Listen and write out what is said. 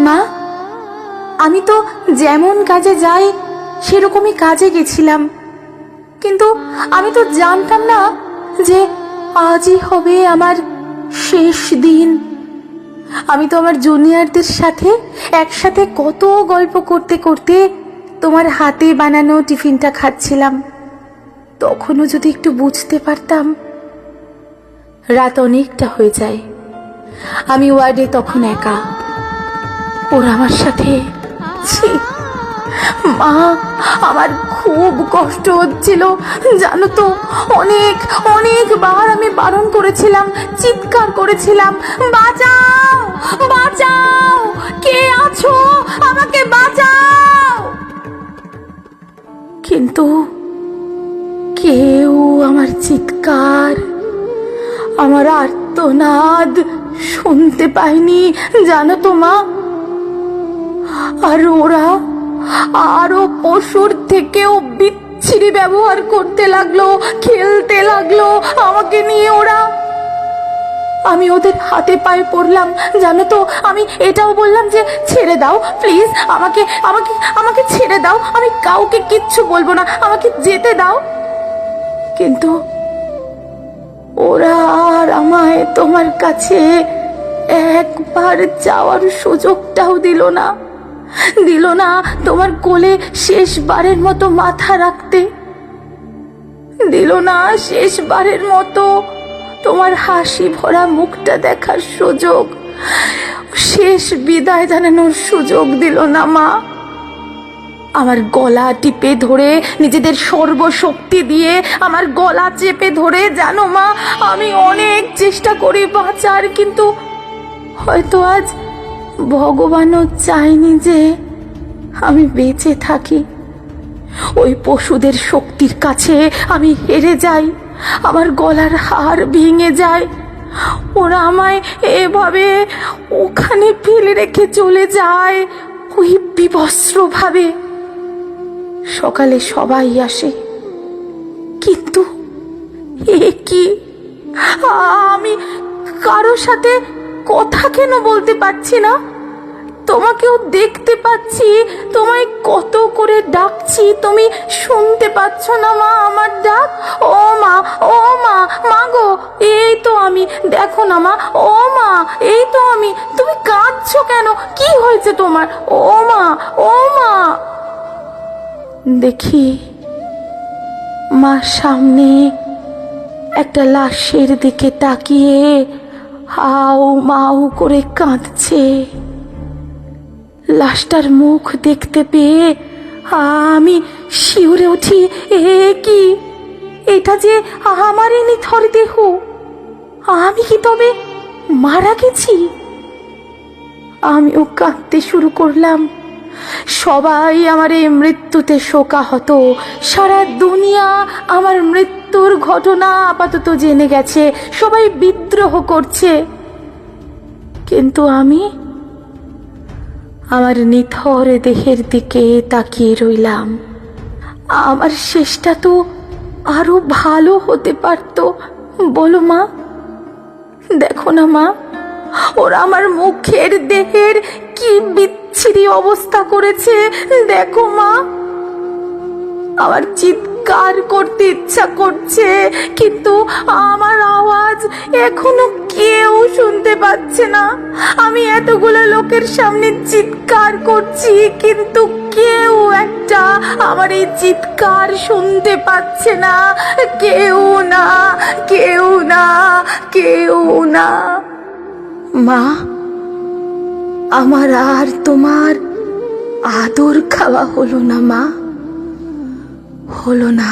মা, আমি তো যেমন কাজে যাই সেরকমই কাজে গেছিলাম, কিন্তু আমি তো জানতাম না যে আজই হবে আমার শেষ দিন। আমি তো আমার জুনিয়রদের সাথে একসাথে কত গল্প করতে করতে তোমার হাতে বানানো টিফিনটা খাচ্ছিলাম। তখনও যদি একটু বুঝতে পারতাম। রাত অনেকটা হয়ে যায়। আমি ওয়ার্ডে তখন একা। ওরা আমার সাথে, ছি মা, আমার খুব কষ্ট হচ্ছিল জানো তো। অনেকবার আমি বারণ করেছিলাম, চিৎকার করেছিলাম, বাঁচাও বাঁচাও, কে আছো, আমাকে বাঁচাও। কিন্তু কেউ আমার চিৎকার, আমার আর্তনাদ শুনতে পায়নি জানো তো মা। আর ওরা আরো পশুর থেকেও বিচ্ছিরি ব্যবহার করতে লাগলো, খেলতে লাগলো আমাকে নিয়ে ওরা। আমি ওদের হাতে পায়ে পড়লাম জানো তো। আমি এটাও বললাম যে ছেড়ে দাও প্লিজ, আমাকে আমাকে আমাকে ছেড়ে দাও, আমি কাউকে কিচ্ছু বলবো না, আমাকে যেতে দাও। কিন্তু ওরা আর আমায় তোমার কাছে একবার যাওয়ার সুযোগটাও দিল না, তোমার কোলে শেষবারের মতো মাথা রাখতে, দিল না শেষবারের মতো তোমার হাসি ভরা মুখটা দেখার সুযোগ, শেষ বিদায় জানানোর সুযোগ দিল না মা। আমার গলা টিপে ধরে, নিজেদের সর্বশক্তি দিয়ে আমার গলা চেপে ধরে, জানো মা, আমি অনেক চেষ্টা করি বাঁচার, কিন্তু হয়তো আজ ভগবানও চায়নি যে আমি বেঁচে থাকি। ওই পশুদের শক্তির কাছে আমি হেরে যাই, আমার গলার হাড় ভেঙে যায়। ওরা আমায় এভাবে ওখানে ফেলে রেখে চলে যায়, ওই বিবস্ত্র ভাবে। সকালে সবাই আসে, কিন্তু এ কি, আমি কারো সাথে কথা কেন বলতে পারছি না? তোমাকেও দেখতে পাচ্ছি, তোমায় কত করে ডাকছি, তুমি শুনতে পাচ্ছ না মা আমার ডাক? ও মা, ও মা, মা গো, এই তো আমি, দেখো না মা, ও মা, এই তো আমি। তুমি কাঁদছো কেন? কি হয়েছে তোমার? ও মা, ও মা। দেখি মা সামনে একটা লাশের দিকে তাকিয়ে হাউ মাউ করে কাঁদছে। লাশটার মুখ দেখতে পেয়ে আমি শিউরে উঠি। এ কি, এটা যে আমারই নিথর দেহ। আমি কি তবে মারা গেছি? আমিও কাঁদতে শুরু করলাম। সবাই আমার এই মৃত্যুতে শোকাহত। সারা দুনিয়া আমার মৃত্যুর ঘটনা আপাতত জেনে গেছে, সবাই বিদ্রোহ করছে, কিন্তু আমি আমার নিথর দেহের দিকে তাকিয়ে রইলাম। আমার শেষটা তো আরো ভালো হতে পারতো, বলো মা। দেখো না মা, ওরা আমার মুখের দেহের কি বিচ্ছিরি অবস্থা করেছে, দেখো মা। আমার চিৎকার করতে ইচ্ছা করছে, কিন্তু আমার আওয়াজ এখনো কেউ শুনতে পাচ্ছে না। আমি এতগুলো লোকের সামনে চিৎকার করছি, কিন্তু কেউ একটা আমার এই চিৎকার শুনতে পাচ্ছে না। কেউ না, কেউ না, কেউ না। মা, আমার আর তোমার আদর খাওয়া হলো না মা, হলো না।